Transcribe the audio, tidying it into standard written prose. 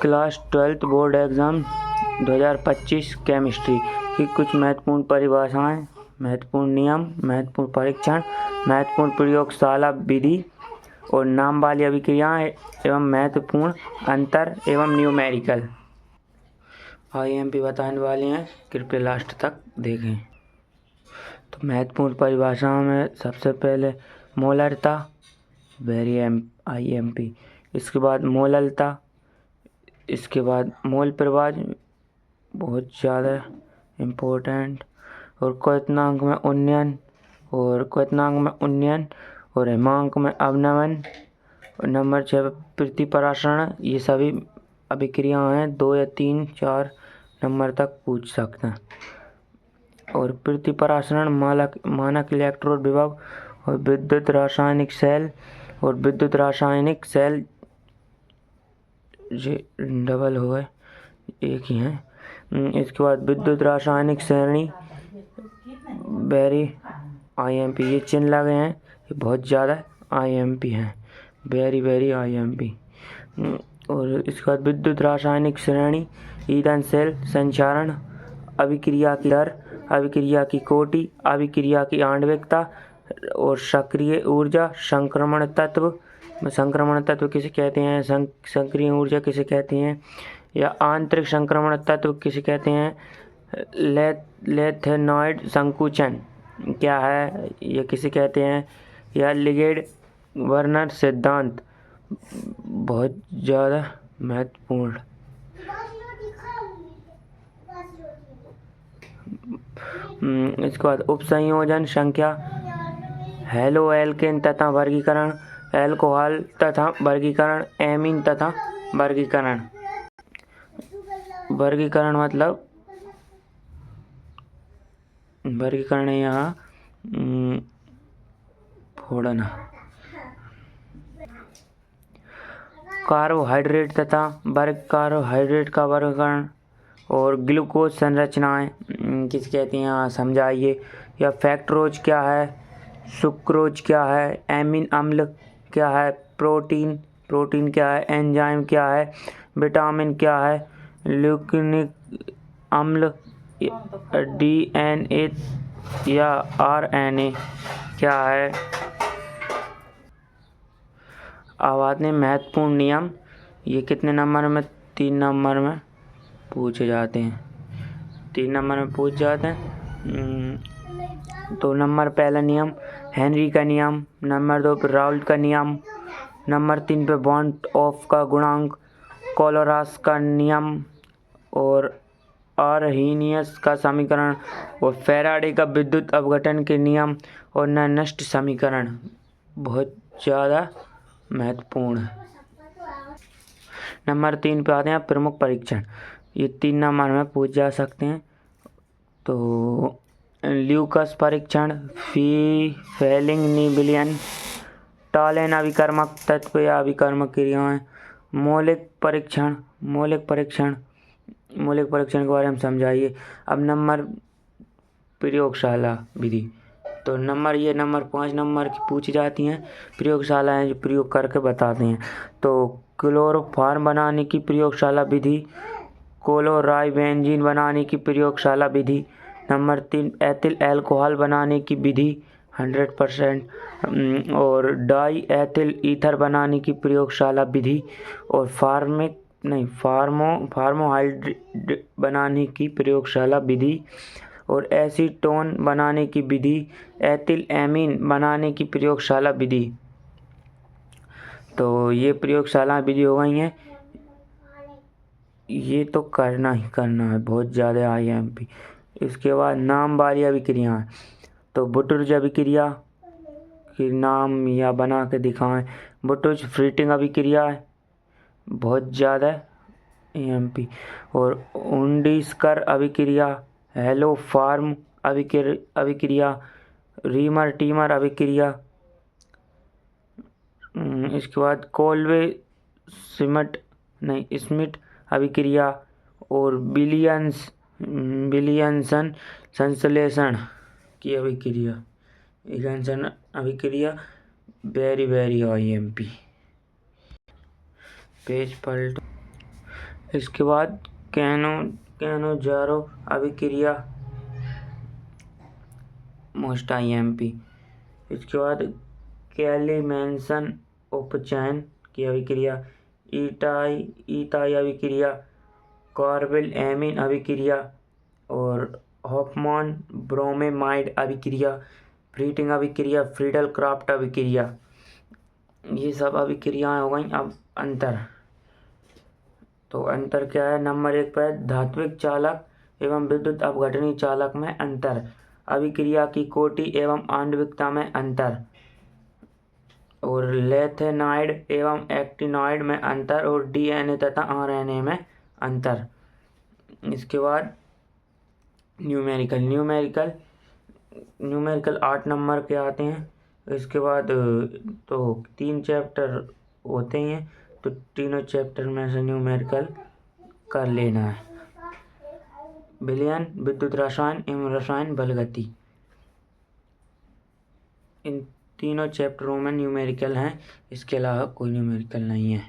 Class 12th board exam 2025 chemistry की कुछ महत्वपूर्ण परिभाषाएं, महत्वपूर्ण नियम, महत्वपूर्ण परीक्षण, महत्वपूर्ण प्रयोगशाला विधि और नाम वाली अभिक्रियाएं एवं महत्वपूर्ण अंतर एवं न्यूमेरिकल IMP बताने वाले हैं। कृपया लास्ट तक देखें। तो महत्वपूर्ण परिभाषाओं में सबसे पहले मोलरता, वेरी IMP, इसके बाद मोललता, इसके बाद मोल प्रवाह, बहुत ज़्यादा इम्पोर्टेंट, और क्वथनांक में उन्नयन और हिमांक में अवनमन, और नंबर 6 प्रतिपरासरण। ये सभी अभिक्रियाएं हैं, 2 या 3 4 नंबर तक पूछ सकते हैं। और प्रतिपरासरण मानक इलेक्ट्रोड विभव और विद्युत रासायनिक सेल ये डबल हो गए, एक ही हैं। इसके बाद विद्युत रासायनिक श्रेणी, वेरी IMP, ये चिन्ह लगे हैं, ये बहुत ज़्यादा IMP हैं, वेरी IMP। और इसके बाद विद्युत रासायनिक श्रेणी, ईंधन सेल संचारण, अभिक्रिया की दर, अभिक्रिया की कोटि, अभिक्रिया की आणविकता और सक्रिय ऊर्जा, संक्रमण तत्व किसे कहते हैं, सक्रिय ऊर्जा किसे कहते हैं, या आंतरिक संक्रमण तत्व किसे कहते हैं, लेथेनॉइड संकुचन क्या है, ये किसे कहते हैं, या लिगेंड वर्नर सिद्धांत, बहुत ज़्यादा महत्वपूर्ण। इसके बाद उपसंयोजन संख्या, हेलो एल्केन तथा वर्गीकरण, एल्कोहल तथा वर्गीकरण, एमीन तथा वर्गीकरण मतलब वर्गीकरण यहाँ फोड़ना। कार्बोहाइड्रेट तथा कार्बोहाइड्रेट का वर्गीकरण और ग्लूकोज संरचनाएं किस कहती हैं, यहाँ समझाइए। या फैक्टरोज क्या है, सुक्रोज क्या है, एमीन अम्ल क्या है, प्रोटीन क्या है, एंजाइम क्या है, विटामिन क्या है, ल्यूकिनिक अम्ल, DNA या RNA क्या है। अब आते हैं महत्वपूर्ण नियम। ये कितने नंबर में, 3 नंबर में पूछे जाते हैं, 3 नंबर में पूछ जाते हैं। 2 नंबर पहला नियम हेनरी का नियम, नंबर 2 पे राउल्ट का नियम, नंबर 3 पे बॉन्ड ऑफ का गुणांक, कोलोरास का नियम और आर्हीनियस का समीकरण, और फैराडे का विद्युत अपघटन के नियम और नस्ट समीकरण, बहुत ज़्यादा महत्वपूर्ण है। नंबर 3 पे आते हैं प्रमुख परीक्षण। ये 3 नंबर में पूछ जा सकते हैं। तो ल्यूकस परीक्षण, फेलिंग-नीबलियन, टॉलेन अभिकर्मक तत्व या अभिकर्मक क्रियाएं, मौलिक परीक्षण के बारे में समझाइए। अब नंबर प्रयोगशाला विधि, तो नंबर 5 नंबर की पूछी जाती हैं प्रयोगशालाएं जो प्रयोग करके बताते हैं। तो क्लोरोफॉर्म बनाने की प्रयोगशाला विधि, क्लोराइबेंजीन बनाने की प्रयोगशाला विधि, नंबर 3 एथिल अल्कोहल बनाने की विधि 100%, और डाई एथिल ईथर बनाने की प्रयोगशाला विधि, और फार्मोहाइड्रेट बनाने की प्रयोगशाला विधि, और एसीटोन बनाने की विधि, एथिल एमीन बनाने की प्रयोगशाला विधि। तो ये प्रयोगशाला विधि हो गई हैं, ये तो करना है, बहुत ज़्यादा IMP। इसके बाद नाम वाली अभिक्रियाएं, तो बुटुर्ज अभिक्रिया के नाम या बना के दिखाएं, बुटुर्ज फ्रीटिंग अभिक्रिया है, बहुत ज़्यादा IMP। और उंडीस्कर अभिक्रिया, हेलो फार्म अभिक्रिया, रीमर टीमर अभिक्रिया। इसके बाद कोल्वे स्मिट अभिक्रिया और विलियमसन संश्लेषण की अभिक्रिया, वेरी IMP। पेज पलटो। इसके बाद कैनोजारो अभिक्रिया, मोस्ट IMP। इसके बाद कैलीमेंसन उपचयन की अभिक्रिया, ईथाई अभिक्रिया, कार्बेल एमीन अभिक्रिया और हॉफमैन ब्रोमेमाइड अभिक्रिया, फ्रीटिंग अभिक्रिया, फ्रीडल क्राफ्ट अभिक्रिया। ये सब अभिक्रियाएं हो गई। अब अंतर, तो अंतर क्या है? नंबर 1 पर धात्विक चालक एवं विद्युत अपघटनीय चालक में अंतर, अभिक्रिया की कोटि एवं आणविकता में अंतर, और लेथेनाइड एवं एक्टिनॉइड में अंतर, और DNA तथा RNA में अंतर। इसके बाद न्यूमेरिकल 8 नंबर के आते हैं। इसके बाद तो 3 चैप्टर होते हैं, तो तीनों चैप्टर में से न्यूमेरिकल कर लेना है। विलयन, विद्युत रसायन एवं रसायन बलगति, इन तीनों चैप्टरों में न्यूमेरिकल हैं। इसके अलावा कोई न्यूमेरिकल नहीं है।